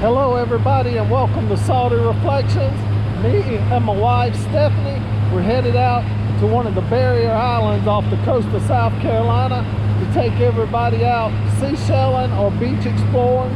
Hello everybody and welcome to Salty Reflections. Me and my wife Stephanie, we're headed out to one of the barrier islands off the coast of South Carolina to take everybody out seashelling or beach exploring.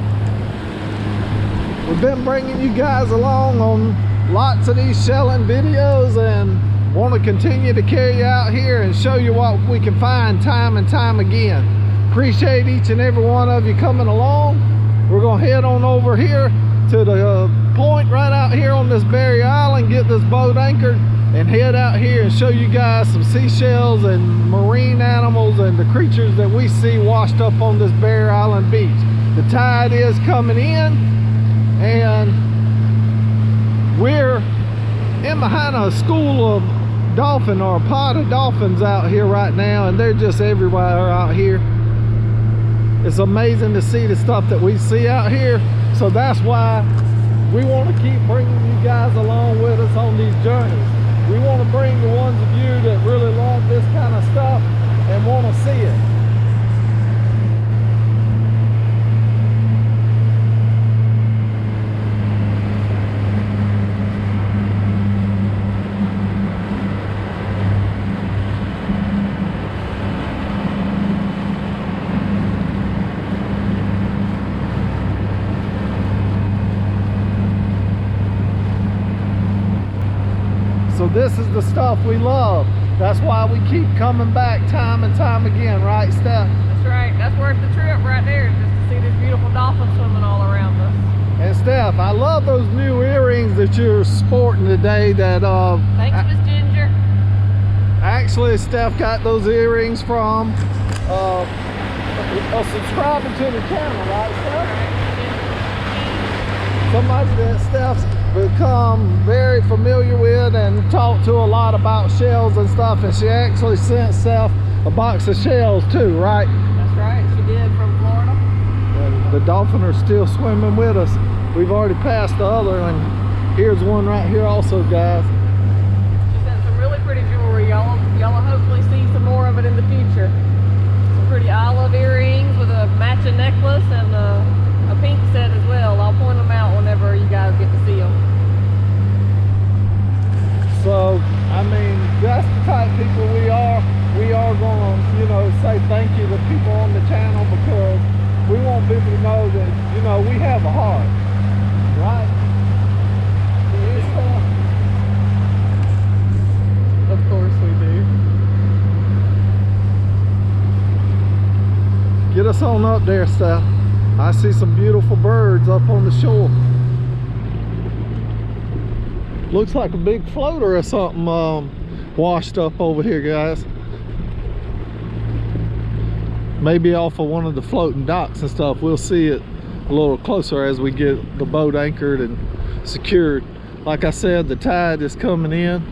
We've been bringing you guys along on lots of these shelling videos and want to continue to carry you out here and show you what we can find time and time again. Appreciate each and every one of you coming along. We're gonna head on over here to the point right out here on this barrier island, get this boat anchored and head out here and show you guys some seashells and marine animals and the creatures that we see washed up on this barrier island beach. The tide is coming in and we're in behind a school of dolphin or a pod of dolphins out here right now, and they're just everywhere out here. It's amazing to see the stuff that we see out here, so that's why we want to keep bringing you guys along with us on these journeys. We want to bring the ones of you that really love this kind of stuff and want to see it. So this is the stuff we love. That's why we keep coming back time and time again, right, Steph? That's right. That's worth the trip right there, just to see this beautiful dolphin swimming all around us. And Steph, I love those new earrings that you're sporting today. That thanks, Miss Ginger. Actually, Steph got those earrings from a subscriber to the channel, right, Steph? Somebody that Steph's become very familiar with and talked to a lot about shells and stuff, and she actually sent Steph a box of shells too, right? That's right, she did, from Florida. And the dolphin are still swimming with us. We've already passed the other, and here's one right here also, guys. She sent some really pretty jewelry. Y'all will hopefully see some more of it in the future. Some pretty olive earrings with a matching necklace and a pink set as well. I'll point them out whenever you guys get to see them. So, I mean, that's the type of people we are. We are going to, you know, say thank you to people on the channel, because we want people to know that, you know, we have a heart, right? Of course we do. Get us on up there, Steph. I see some beautiful birds up on the shore. Looks like a big floater or something washed up over here, guys. Maybe off of one of the floating docks and stuff. We'll see it a little closer as we get the boat anchored and secured. Like I said, the tide is coming in.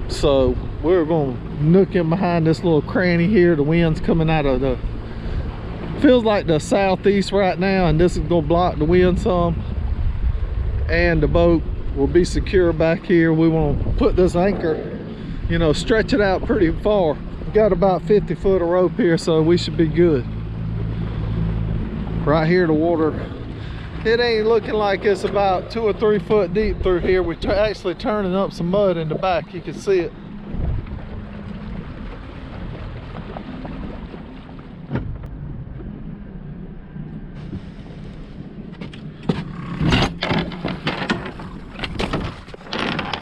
So we're going to nook in behind this little cranny here. The wind's coming out of the, feels like the southeast right now, and this is going to block the wind some, and the boat will be secure back here. We want to put this anchor, you know, stretch it out pretty far. We've got about 50 foot of rope here, so we should be good. Right here, the water, it ain't looking like it's about 2 or 3 foot deep through here. We're actually turning up some mud in the back. You can see it.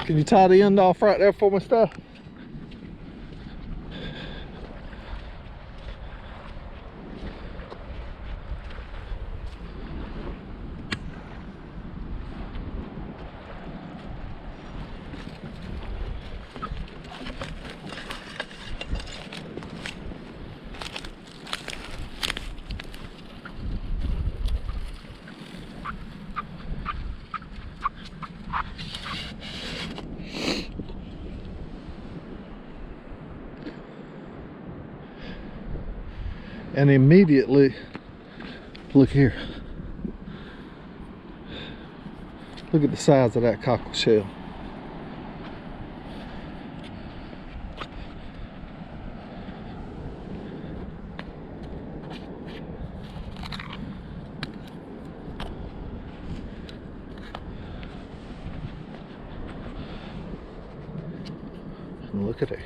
Can you tie the end off right there for me, Steph? And immediately, look here. Look at the size of that cockle shell. Look at it.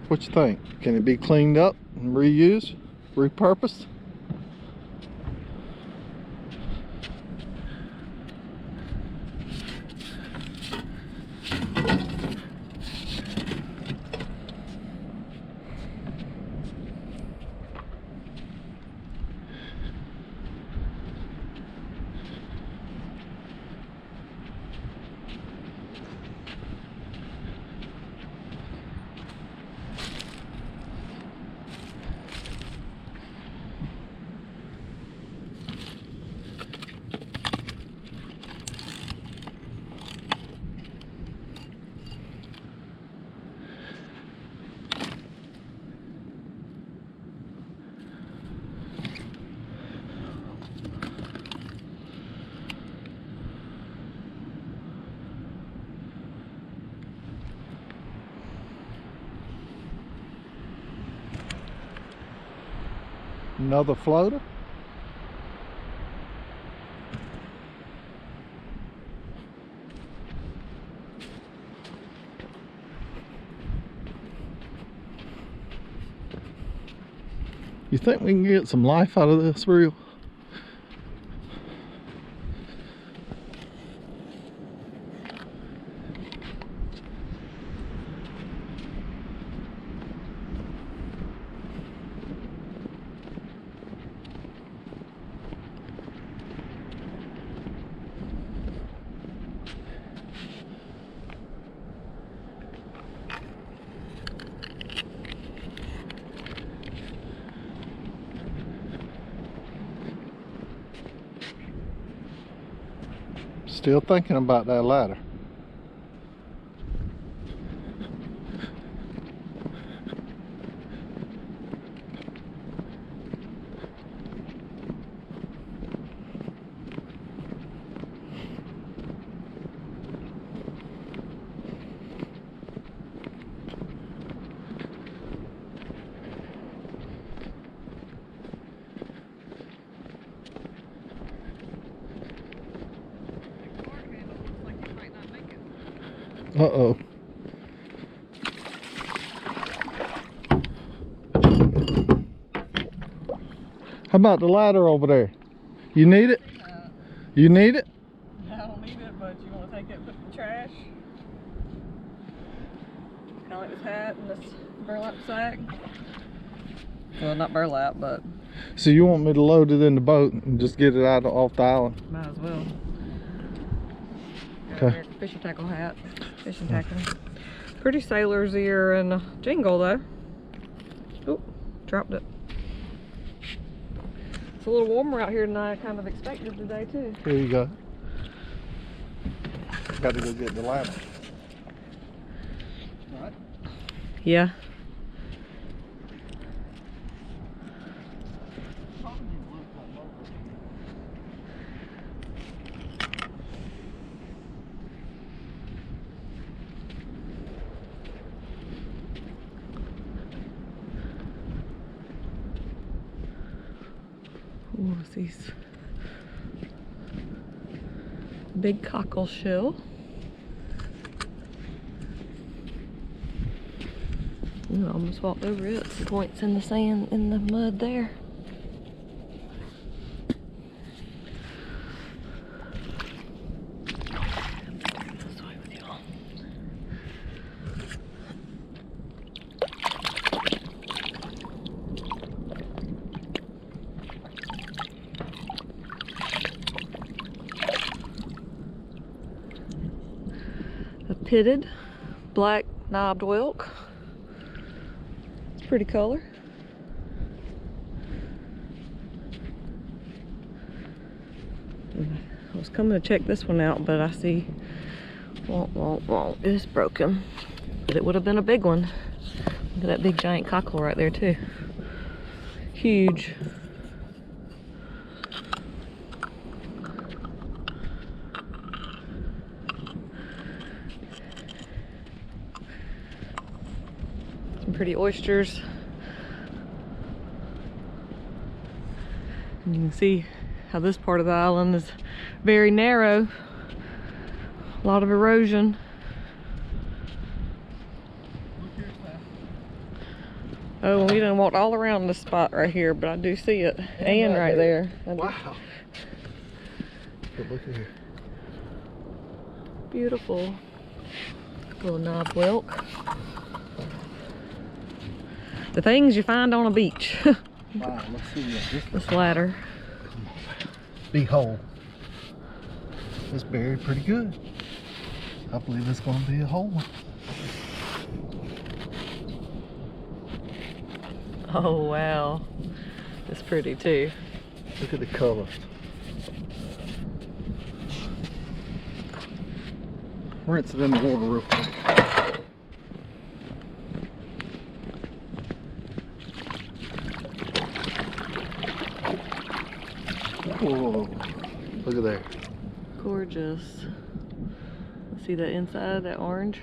What you think? Can it be cleaned up and reused, repurposed? Another floater. You think we can get some life out of this reel? Still thinking about that ladder. Uh-oh. How about the ladder over there? You need it? You need it? I don't need it, but you want to take it and put it in the trash? Kind of like this hat and this burlap sack. Well, not burlap, but... So you want me to load it in the boat and just get it out off the island? Might as well. Okay. Fishing tackle hat. Fishing tackle. Pretty sailor's ear and jingle though. Oh, dropped it. It's a little warmer out here than I kind of expected today too. Here you go. Got to go get the ladder. All right. Yeah. Ooh, these big cockle shell. Ooh, I almost walked over it. Some points in the sand, in the mud there. This way with y'all. A pitted black knobbed whelk. It's a pretty color. I was coming to check this one out, but I see it's broken. But it would have been a big one. Look at that big giant cockle right there too. Huge. Pretty oysters. And you can see how this part of the island is very narrow. A lot of erosion. Oh, we done walked all around this spot right here, but I do see it. And right there. Wow. But look at here. Beautiful. Little knobbed whelk. The things you find on a beach. Wow, let's see this ladder. Big hole. It's buried pretty good. I believe it's going to be a whole one. Oh wow, it's pretty too. Look at the colors. Rinse it in the water real quick. Whoa, look at there. Gorgeous. See that inside, that orange?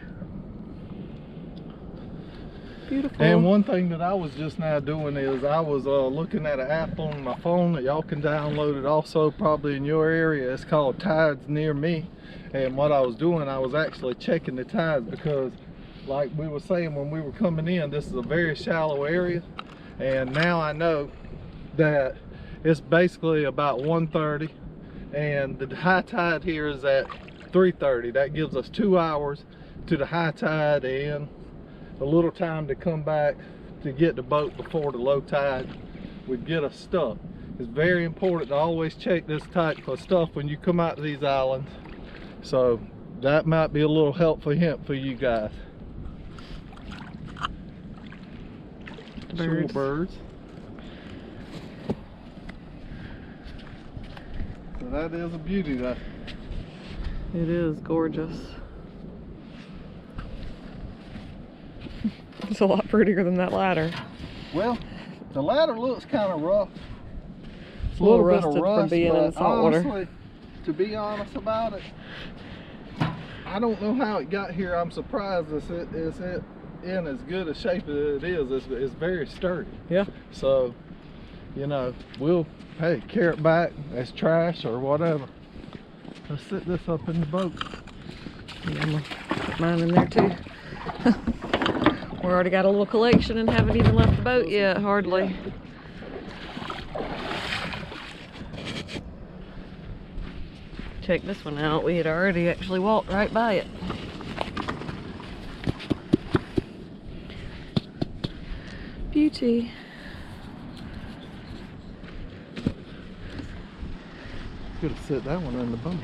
Beautiful. And one thing that I was just now doing is I was looking at an app on my phone that y'all can download it also probably in your area. It's called Tides Near Me. And what I was doing, I was actually checking the tides because like we were saying when we were coming in, this is a very shallow area. And now I know that it's basically about 1:30 and the high tide here is at 3:30. That gives us 2 hours to the high tide and a little time to come back to get the boat before the low tide would get us stuck. It's very important to always check this type of stuff when you come out to these islands. So that might be a little helpful hint for you guys. Birds. Birds. So that is a beauty. That it is gorgeous. It's a lot prettier than that ladder. Well, the ladder looks kind of rough. It's a little bit of rusted rust, from being in salt water. Honestly, to be honest about it, I don't know how it got here. I'm surprised it's in as good a shape as it is. It's very sturdy. Yeah. So, you know, we'll, hey, carry it back as trash or whatever. Let's sit this up in the boat. Yeah, I'm gonna put mine in there too. We already got a little collection and haven't even left the boat yet, hardly. Check this one out. We had already actually walked right by it. Beauty. Could have set that one in the boat.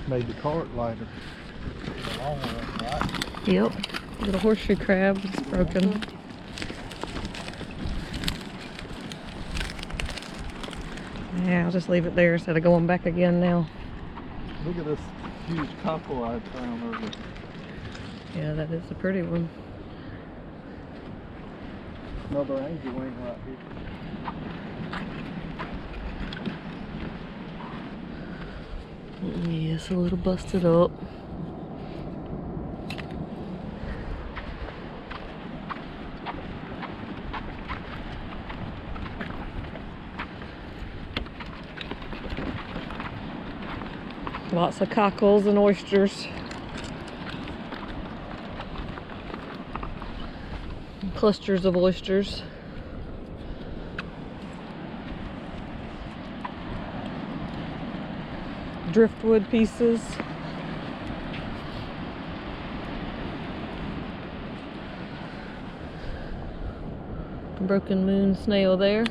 Made the cart lighter. The long one, right? Yep. Little horseshoe crab is broken. Yeah, I'll just leave it there instead of going back again now. Look at this huge cockle I found over there. Yeah, that is a pretty one. Another angel wing right here. Yes, a little busted up. Lots of cockles and oysters. Clusters of oysters. Driftwood pieces. Broken moon snail there.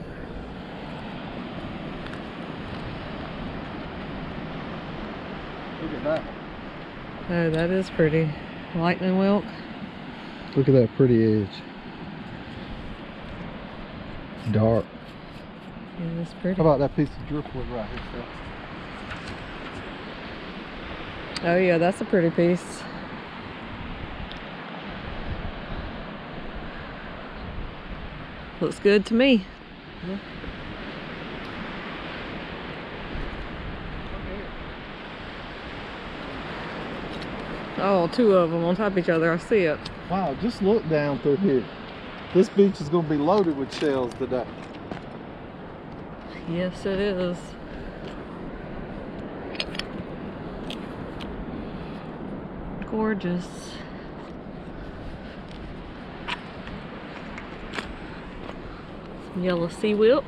Look at that. Oh, that is pretty. Lightning whelk. Look at that pretty edge. Dark. Yeah, that's pretty. How about that piece of driftwood right here, Steph? Oh yeah, that's a pretty piece. Looks good to me. Yeah. Oh, two of them on top of each other. I see it. Wow, just look down through here. This beach is going to be loaded with shells today. Yes, it is. Gorgeous. Some yellow sea whip.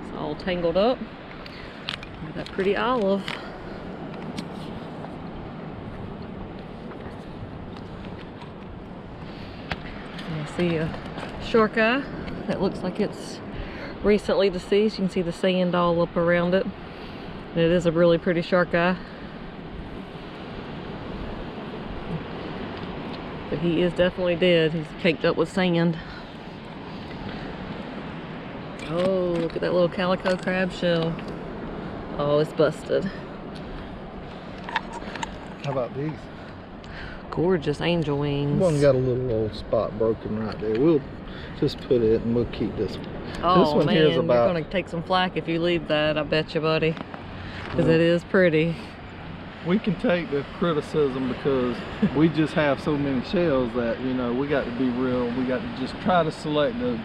It's all tangled up. Look at that pretty olive. And I see a shark eye that looks like it's recently deceased. You can see the sand all up around it. And it is a really pretty shark eye. But he is definitely dead. He's caked up with sand. Oh, look at that little calico crab shell. Oh, it's busted. How about these? Gorgeous angel wings. One got a little old spot broken right there. We'll just put it and we'll keep this one. Oh this one man, here's about... you're gonna take some flack if you leave that, I bet you, buddy. Because it is pretty. We can take the criticism because we just have so many shells that, you know, we got to be real. We got to just try to select the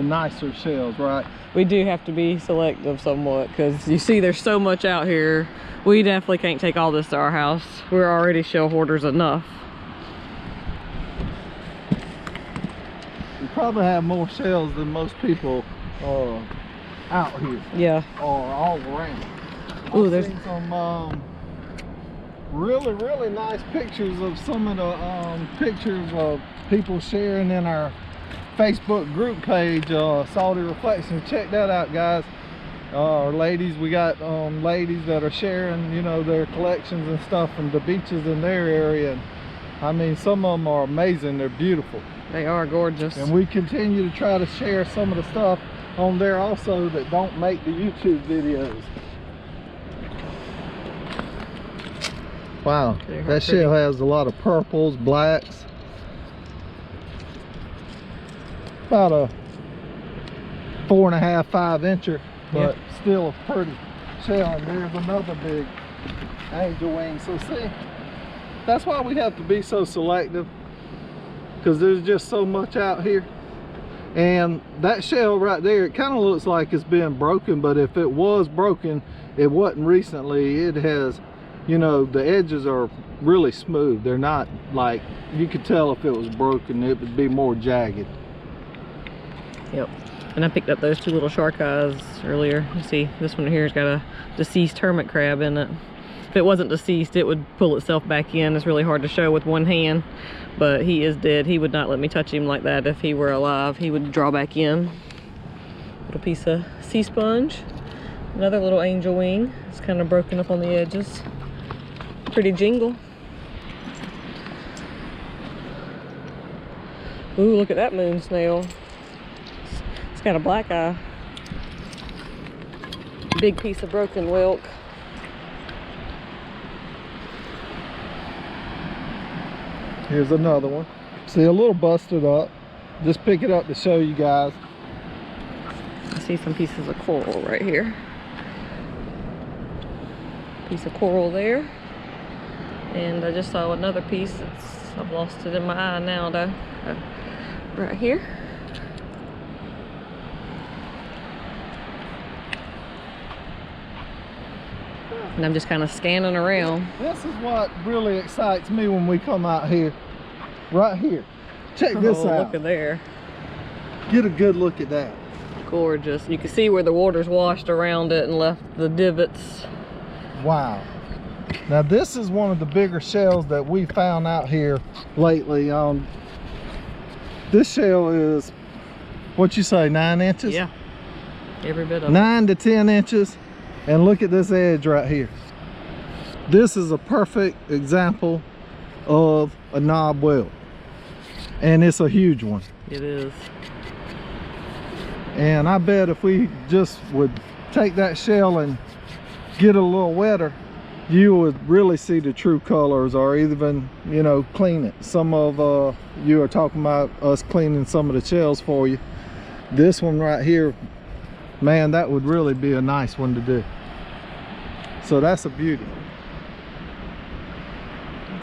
nicer shells, right? We do have to be selective somewhat because you see there's so much out here. We definitely can't take all this to our house. We're already shell hoarders enough. We probably have more shells than most people out here. Yeah. Or all around. Ooh, there's seen some really nice pictures of some of the pictures of people sharing in our Facebook group page, Salty Reflections. Check that out, guys. Ladies, we got ladies that are sharing, you know, their collections and stuff from the beaches in their area. And I mean, some of them are amazing. They're beautiful. They are gorgeous. And we continue to try to share some of the stuff on there also that don't make the YouTube videos. Wow, that shell has a lot of purples, blacks. About a 4.5, 5 incher, but still a pretty shell. And there's another big angel wing. So see, that's why we have to be so selective, because there's just so much out here. And that shell right there, it kind of looks like it's been broken, but if it was broken, it wasn't recently. It has, you know, the edges are really smooth. They're not like, you could tell if it was broken, it would be more jagged. Yep. And I picked up those two little shark eyes earlier. You see, this one here's got a deceased hermit crab in it. If it wasn't deceased, it would pull itself back in. It's really hard to show with one hand, but he is dead. He would not let me touch him like that if he were alive. He would draw back in. Little piece of sea sponge. Another little angel wing. It's kind of broken up on the edges. Pretty jingle. Ooh, look at that moon snail. It's got a black eye. Big piece of broken whelk. Here's another one. See, a little busted up. Just pick it up to show you guys. I see some pieces of coral right here. Piece of coral there. And I just saw another piece. I've lost it in my eye now though. Right here. And I'm just kind of scanning around. This is what really excites me when we come out here. Right here. Check this out. Look at there. Get a good look at that. Gorgeous. You can see where the water's washed around it and left the divots. Wow. Now this is one of the bigger shells that we found out here lately. This shell is, what you say, 9 inches? Yeah. Every bit of 9 to 10 inches. And look at this edge right here. This is a perfect example of a knobbed whelk. And it's a huge one. it is. And I bet if we just would take that shell and get it a little wetter, you would really see the true colors, or even, you know, clean it. Some of you are talking about us cleaning some of the shells for you. This one right here, man, that would really be a nice one to do. So that's a beauty.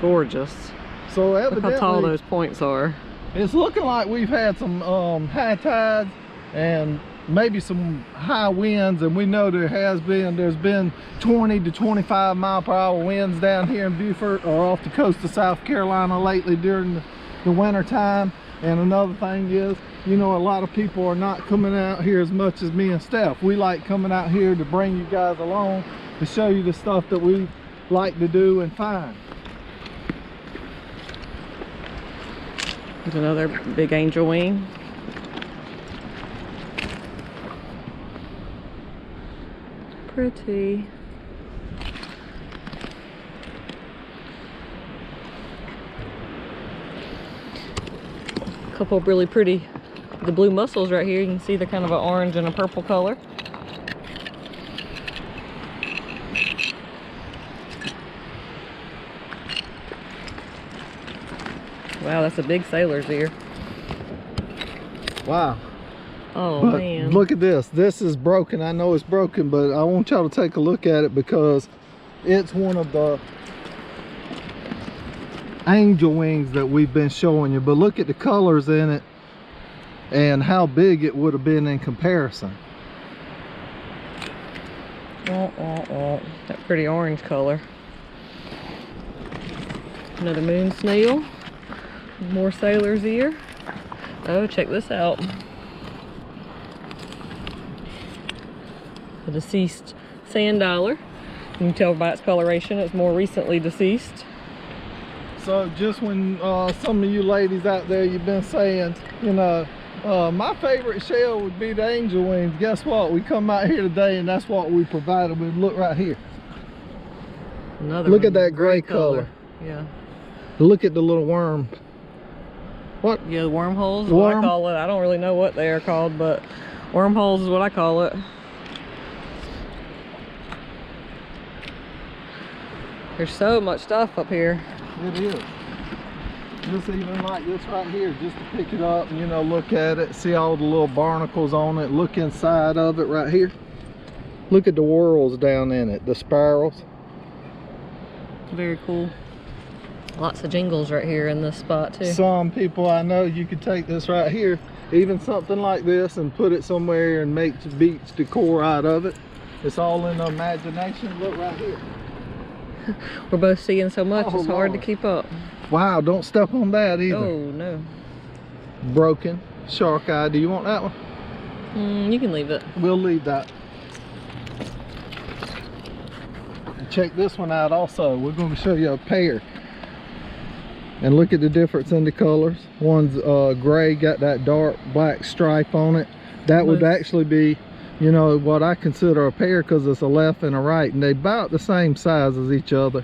Gorgeous. So Look evidently, how tall those points are. it's looking like we've had some high tides and maybe some high winds, and we know there's been 20 to 25 mile per hour winds down here in Beaufort or off the coast of South Carolina lately during the winter time. And another thing is, you know, a lot of people are not coming out here as much as me and Steph. We like coming out here to bring you guys along to show you the stuff that we like to do and find. There's another big angel wing. Pretty. A couple of really pretty, the blue mussels right here. You can see they're kind of an orange and a purple color. Wow, that's a big sailor's ear. Wow. Oh, but man. Look at this. This is broken. I know it's broken, but I want y'all to take a look at it because it's one of the angel wings that we've been showing you. But look at the colors in it and how big it would have been in comparison. That pretty orange color. Another moon snail. More sailor's ear. Oh, check this out. A deceased sand dollar. You can tell by its coloration it's more recently deceased. So just when some of you ladies out there, you've been saying, you know, my favorite shell would be the angel wings. Guess what? We come out here today and that's what we provided with. Look right here. Another Look one, at that gray color. Yeah. Look at the little worm. What? Yeah, the wormholes is what I call it. I don't really know what they are called, but wormholes is what I call it. There's so much stuff up here. It is. Just even like this right here, just to pick it up and, you know, look at it, see all the little barnacles on it, look inside of it right here. Look at the whorls down in it, the spirals. Very cool. Lots of jingles right here in this spot too. Some people I know, you could take this right here, even something like this, and put it somewhere and make the beach decor out of it. It's all in the imagination. Look right here. We're both seeing so much, Oh, it's hard Lord. to keep up. Wow, don't step on that either. Oh no. Broken shark eye. Do you want that one? You can leave it. We'll leave that. Check this one out also. We're going to show you a pair. And look at the difference in the colors. One's gray, got that dark black stripe on it. That would actually be, you know, what I consider a pair because it's a left and a right. And they're about the same size as each other.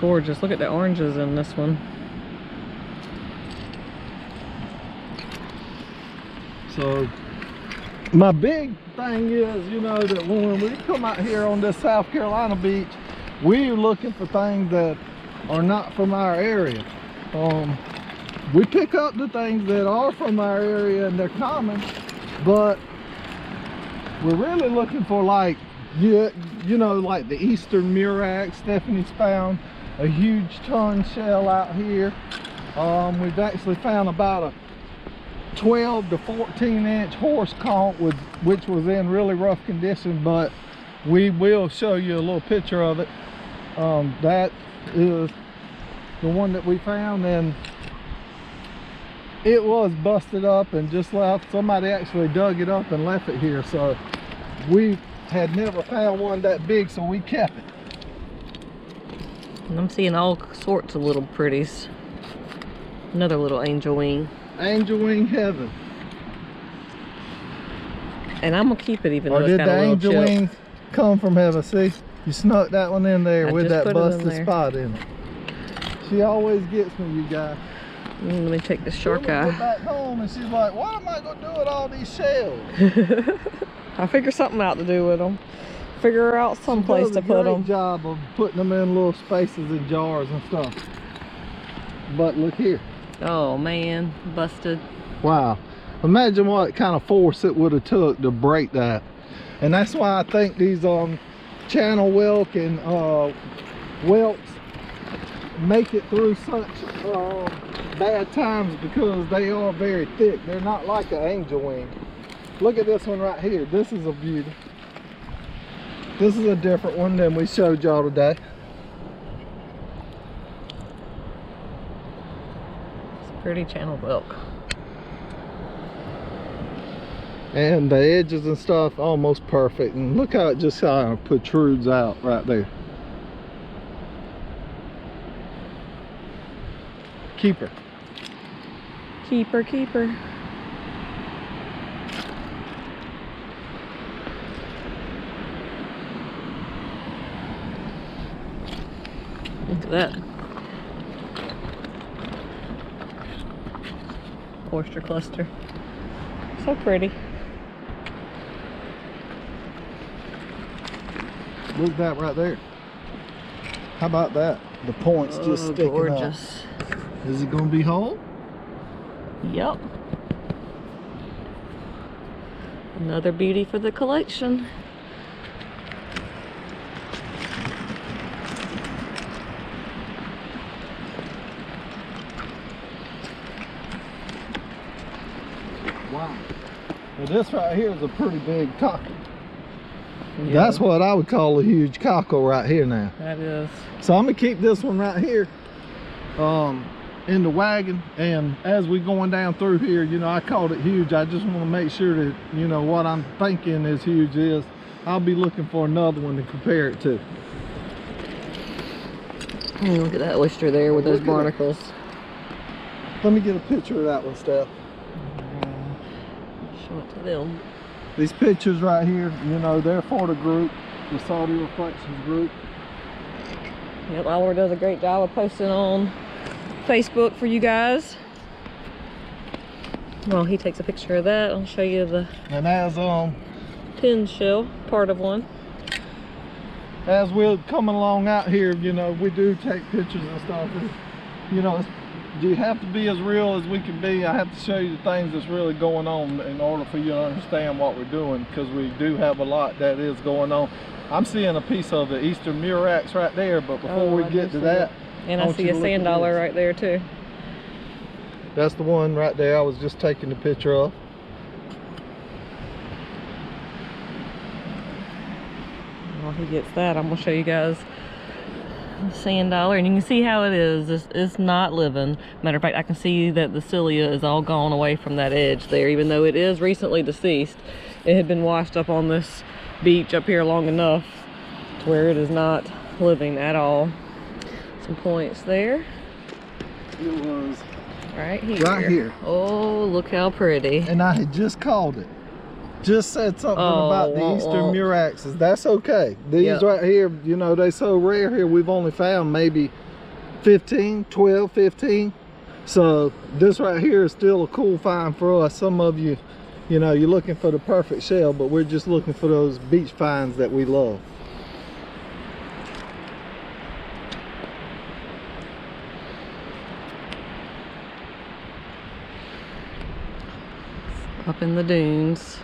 Gorgeous. Look at the oranges in this one. So my big thing is, you know, that when we come out here on this South Carolina beach, we're looking for things that are not from our area. We pick up the things that are from our area and they're common, but we're really looking for, like, you know, like the Eastern Murex. Stephanie's found a huge ton shell out here. We've actually found about a 12 to 14 inch horse conch, which was in really rough condition, but we will show you a little picture of it. That is the one that we found, and it was busted up and just left. Somebody actually dug it up and left it here, so we had never found one that big, so we kept it. And I'm seeing all sorts of little pretties. Another little angel wing. Angel wing heaven. And I'm gonna keep it even though Or it's did got the a little angel chip. wings come from heaven? See, you snuck that one in there I with just that put it in busted there. spot in it. She always gets me, you guys. Let me take the shark Then we get eye. back home and she's like, what am I gonna do with all these shells? I'll figure something out to do with them. Figure out some place to put them. Great job of putting them in little spaces in jars and stuff. But look here. Oh man, busted. Wow. Imagine what kind of force it would have took to break that. And that's why I think these channel whelk and whelks make it through such bad times, because they are very thick. They're not like an angel wing. Look at this one right here. This is a beauty. This is a different one than we showed y'all today. It's a pretty channel whelk. And the edges and stuff almost perfect. And look how it just kind of protrudes out right there. Keeper. Keeper, keeper. Look at that. Oyster cluster. So pretty. Look at that right there. How about that? The points just sticking gorgeous. up. Is it going to be whole? Yep. Another beauty for the collection. Wow. Well, this right here is a pretty big cockle. Yeah. That's what I would call a huge cockle right here now. That is. So I'm gonna keep this one right here in the wagon, and as we going down through here, you know, I called it huge. I just want to make sure that, you know, what I'm thinking is huge is I'll be looking for another one to compare it to. Oh, look at that oyster there with those barnacles. Let me get a picture of that one, Steph. Show it to them. These pictures right here, you know, they're for the group, the Salty Reflections group. Yep, Laurie does a great job of posting on Facebook for you guys. Well, he takes a picture of that. I'll show you the And pin shell, part of one. as we're coming along out here, you know, we do take pictures and stuff. You know, you have to be as real as we can be. I have to show you the things that's really going on in order for you to understand what we're doing, because we do have a lot that is going on. I'm seeing a piece of the Eastern Murex right there, but before we get to that, and I see a sand dollar right there too. That's the one right there I was just taking the picture of. While he gets that, I'm gonna show you guys the sand dollar, and you can see how it is. It's not living. Matter of fact, I can see that the cilia is all gone away from that edge there, even though it is recently deceased. It had been washed up on this beach up here long enough to where it is not living at all. Some points there. It was right here. right here. Oh, look how pretty. And I had just called it. Just said something about the Eastern Murexes. That's okay. These right here, you know, they so rare here. We've only found maybe 15, 12, 15. So this right here is still a cool find for us. Some of you, you know, you're looking for the perfect shell, but we're just looking for those beach finds that we love. Up in the dunes.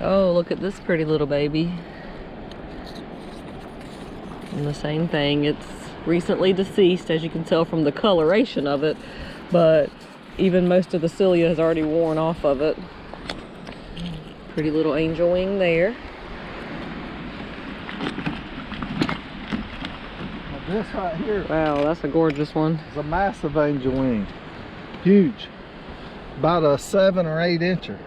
Oh, look at this pretty little baby. And the same thing, it's recently deceased, as you can tell from the coloration of it, but even most of the cilia has already worn off of it. Pretty little angel wing there. Now this right here. Wow, that's a gorgeous one. It's a massive angel wing. Huge. About a 7 or 8 incher.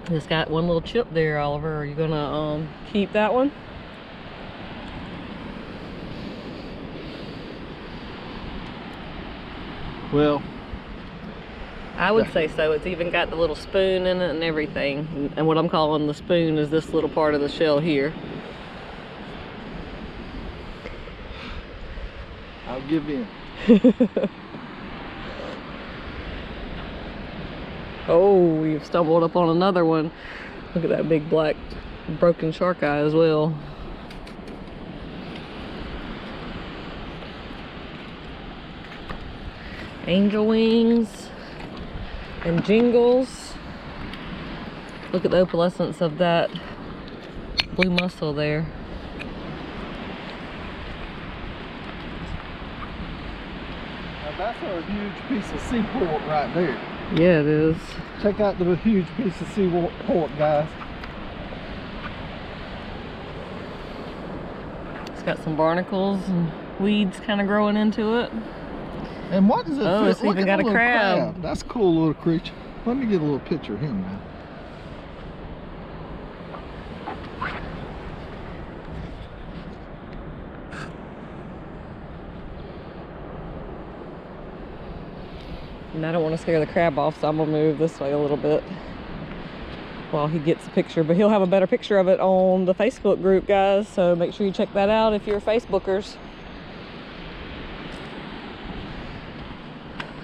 It's got one little chip there, Oliver. Are you gonna keep that one? Well, I would say so. It's even got the little spoon in it and everything. And what I'm calling the spoon is this little part of the shell here. I'll give in. Oh, you've stumbled upon another one. Look at that big black broken shark eye as well. Angel wings and jingles. Look at the opalescence of that blue mussel there. Now that's a huge piece of sea pork right there. Yeah, it is. Check out the huge piece of sea pork, guys. It's got some barnacles and weeds kind of growing into it. And what does it Oh, feel? it's even got a crab. That's a cool little creature. Let me get a little picture of him now. And I don't want to scare the crab off, so I'm gonna move this way a little bit while he gets the picture. But he'll have a better picture of it on the Facebook group, guys, so make sure you check that out if you're Facebookers.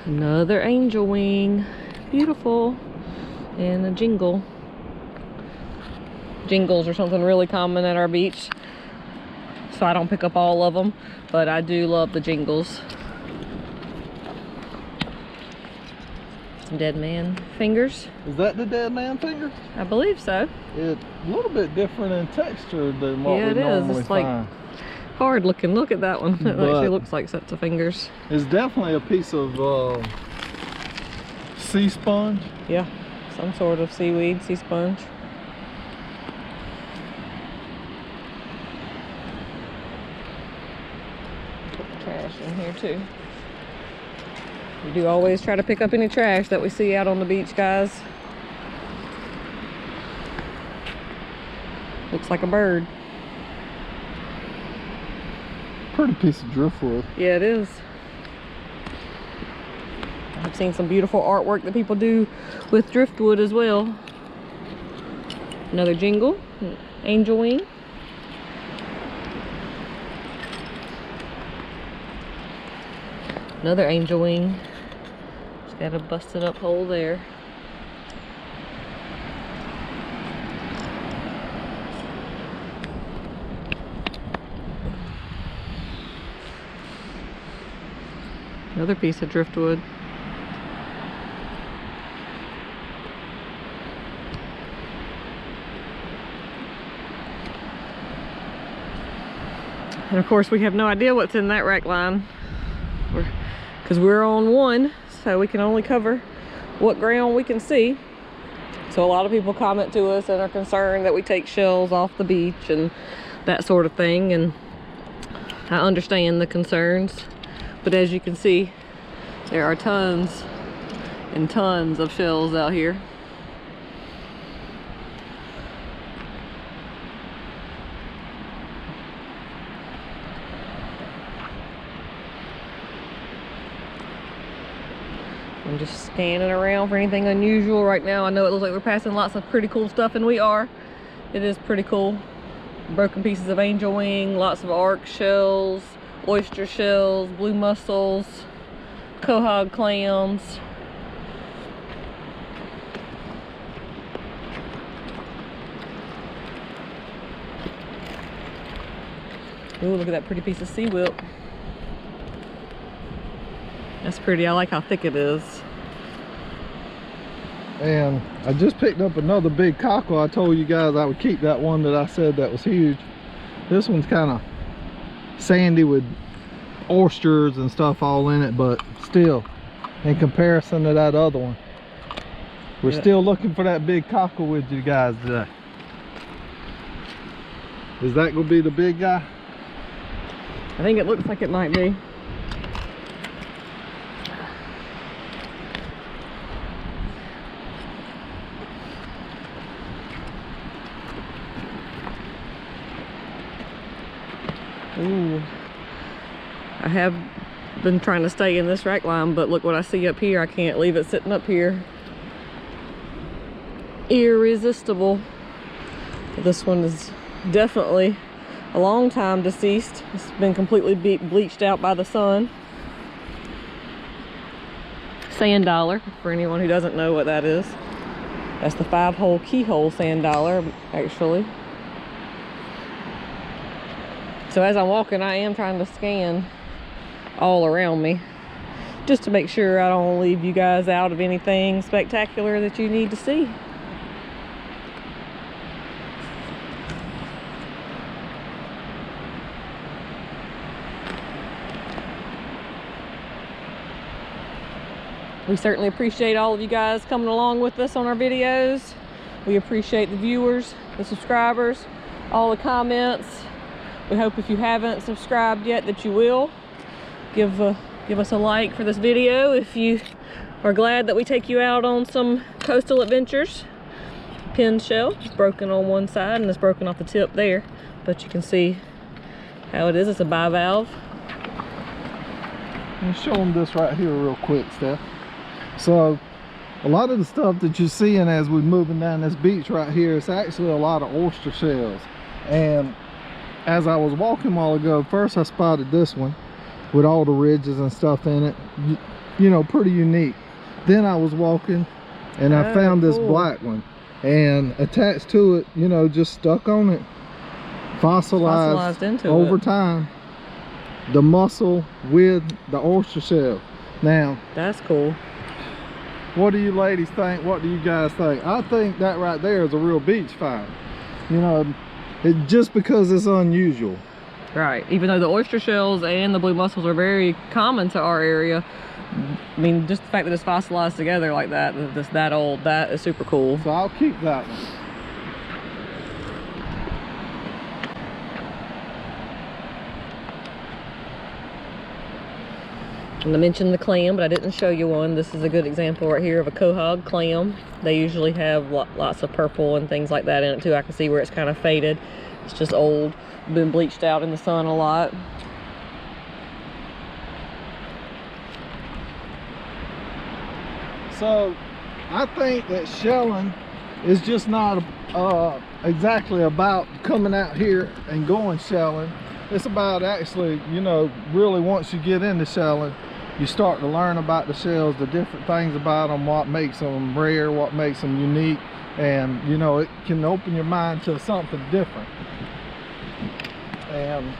Another angel wing. Beautiful. And a jingle. Jingles are something really common at our beach, so I don't pick up all of them, but I do love the jingles. Some dead man fingers. Is that the dead man finger? I believe so. It's a little bit different in texture than what Yeah, we it is. normally It's like find. hard looking. Look at that one. It But actually looks like sets of fingers. it's definitely a piece of sea sponge. Yeah, some sort of seaweed, sea sponge. Put the trash in here too. We do always try to pick up any trash that we see out on the beach, guys. Looks like a bird. Pretty piece of driftwood. Yeah, it is. I've seen some beautiful artwork that people do with driftwood as well. Another jingle, angel wing. Another angel wing. Just got a busted up hole there. Another piece of driftwood. And of course we have no idea what's in that rack line. Because we're on one, so we can only cover what ground we can see. So a lot of people comment to us and are concerned that we take shells off the beach and that sort of thing. And I understand the concerns. But as you can see, there are tons and tons of shells out here. I'm just scanning around for anything unusual right now. I know it looks like we're passing lots of pretty cool stuff, and we are. It is pretty cool. Broken pieces of angel wing, lots of arc shells, oyster shells, blue mussels, quahog clams. Ooh, look at that pretty piece of sea whelk. That's pretty. I like how thick it is. And I just picked up another big cockle. I told you guys I would keep that one that I said that was huge. This one's kind of sandy with oysters and stuff all in it, but still, in comparison to that other one, We're still looking for that big cockle with you guys today. Is that gonna be the big guy? I think it looks like it might be. Ooh. I have been trying to stay in this rack line, but look what I see up here. I can't leave it sitting up here. Irresistible. This one is definitely a long time deceased. It's been completely bleached out by the sun. Sand dollar, for anyone who doesn't know what that is. That's the 5-hole keyhole sand dollar, actually. So as I'm walking, I am trying to scan all around me just to make sure I don't leave you guys out of anything spectacular that you need to see. We certainly appreciate all of you guys coming along with us on our videos. We appreciate the viewers, the subscribers, all the comments. We hope if you haven't subscribed yet that you will. Give us a like for this video if you are glad that we take you out on some coastal adventures. Pin shell is broken on one side and it's broken off the tip there, but you can see how it is. It's a bivalve. Let me show them this right here real quick, Steph. So a lot of the stuff that you're seeing as we're moving down this beach right here, it's actually a lot of oyster shells. And as I was walking a while ago, first I spotted this one with all the ridges and stuff in it, you know, pretty unique. Then I was walking and I found this black one, and attached to it, you know, just stuck on it, fossilized into over time, the mussel with the oyster shell. Now that's cool. What do you ladies think? What do you guys think? I think that right there is a real beach find. You know, just because it's unusual. Right. Even though the oyster shells and the blue mussels are very common to our area, I mean, just the fact that it's fossilized together like that, that's that old, that is super cool. So I'll keep that one. And I mentioned the clam, but I didn't show you one. This is a good example right here of a quahog clam. They usually have lots of purple and things like that in it too. I can see where it's kind of faded. It's just old, been bleached out in the sun a lot. So I think that shelling is just not exactly about coming out here and going shelling. It's about actually, you know, really once you get into shelling, you start to learn about the shells, the different things about them, what makes them rare, what makes them unique, and you know, it can open your mind to something different. And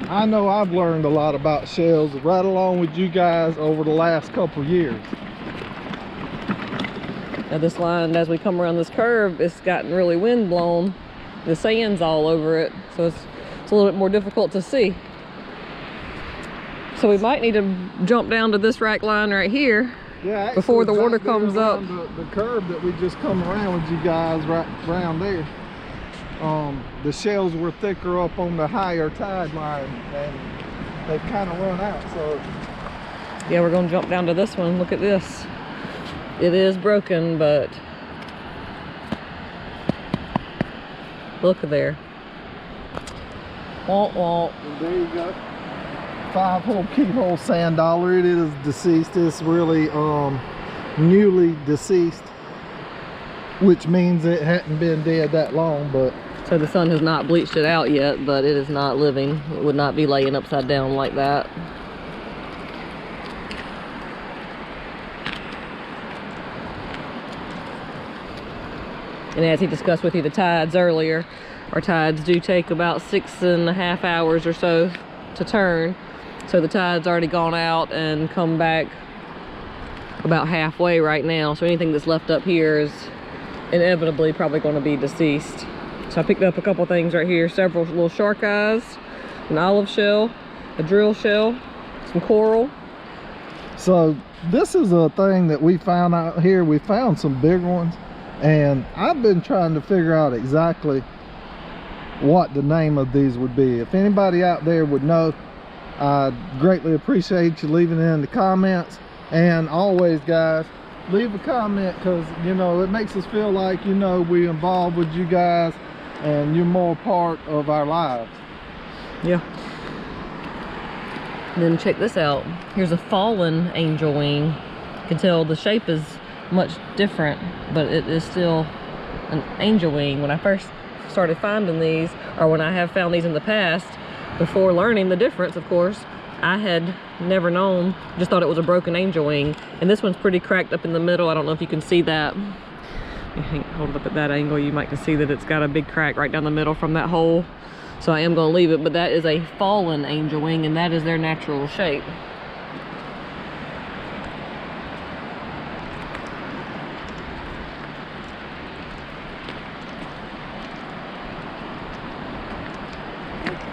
I know I've learned a lot about shells right along with you guys over the last couple years. Now this line, as we come around this curve, it's gotten really wind blown. The sand's all over it, so it's a little bit more difficult to see. So we might need to jump down to this rack line right here, yeah, before the water comes up. The curve that we just come around with you guys right around there, the shells were thicker up on the higher tide line, and they've kind of run out. So yeah, we're gonna jump down to this one. Look at this. It is broken, but look there. Womp womp. And there you go. 5-hole keyhole sand dollar. It is deceased. It's really newly deceased, which means it hadn't been dead that long. But so the sun has not bleached it out yet, but it is not living. It would not be laying upside down like that. And as he discussed with you the tides earlier, our tides do take about 6.5 hours or so to turn. So the tide's already gone out and come back about halfway right now. So anything that's left up here is inevitably probably going to be deceased. So I picked up a couple things right here, several little shark eyes, an olive shell, a drill shell, some coral, So this is a thing that we found out here. We found some big ones, and I've been trying to figure out exactly what the name of these would be. If anybody out there would know, I'd greatly appreciate you leaving it in the comments. And always, guys, leave a comment, because you know, it makes us feel like, you know, we're involved with you guys and you're more part of our lives. Yeah. And then check this out. Here's a fallen angel wing. You can tell the shape is much different, but it is still an angel wing. When I first started finding these, or when I have found these in the past, before learning the difference, of course, I had never known, just thought it was a broken angel wing. And this one's pretty cracked up in the middle. I don't know if you can see that. Hold it up at that angle, you might can see that it's got a big crack right down the middle from that hole. So I am going to leave it, but that is a fallen angel wing, and that is their natural shape.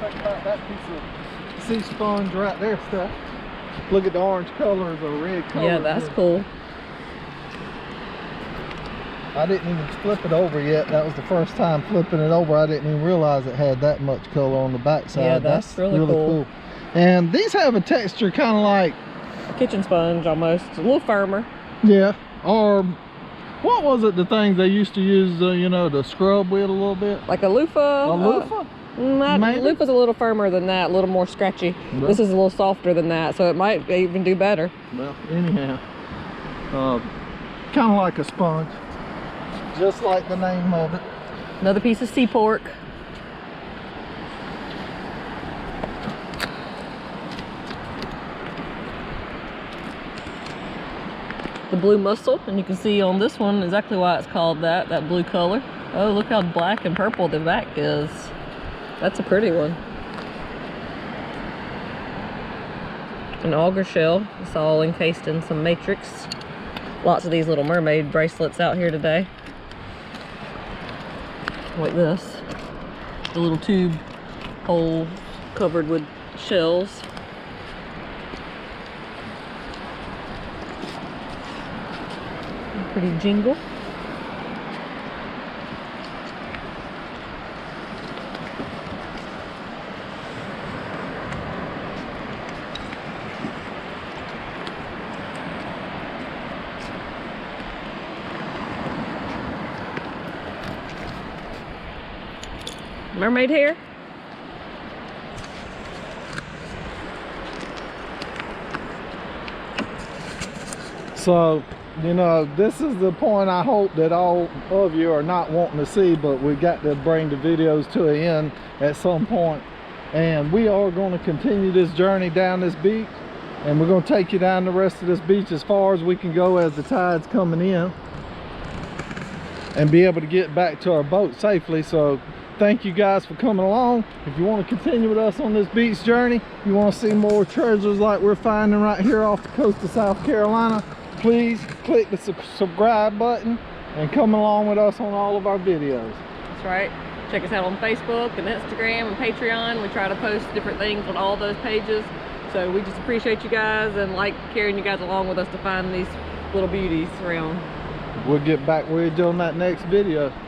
Think about that piece of sea sponge right there, stuff. Look at the orange colors or red colors. Yeah, that's cool. I didn't even flip it over yet. That was the first time flipping it over. I didn't even realize it had that much color on the back side. Yeah, that's really cool. And these have a texture kind of like kitchen sponge almost, a little firmer. Yeah, or what was it, the things they used to use, you know, to scrub with a little bit? Like a loofah. A loofah? Loofah's a little firmer than that, a little more stretchy. Well, this is a little softer than that, so it might even do better. Well, anyhow, kind of like a sponge, just like the name of it. Another piece of sea pork. The blue mussel, and you can see on this one exactly why it's called that blue color. Oh, look how black and purple the back is. That's a pretty one. An auger shell. It's all encased in some matrix. Lots of these little mermaid bracelets out here today. Like this. The little tube hole covered with shells. Pretty jingle. Mermaid hair. So, you know, this is the point I hope that all of you are not wanting to see, but we got to bring the videos to an end at some point. And we are going to continue this journey down this beach, and we're going to take you down the rest of this beach as far as we can go as the tide's coming in, and be able to get back to our boat safely. So thank you guys for coming along. If you want to continue with us on this beach journey, you want to see more treasures like we're finding right here off the coast of South Carolina, please click the subscribe button and come along with us on all of our videos. That's right. Check us out on Facebook and Instagram and Patreon. We try to post different things on all those pages. So we just appreciate you guys and like carrying you guys along with us to find these little beauties around. We'll get back with you on that next video.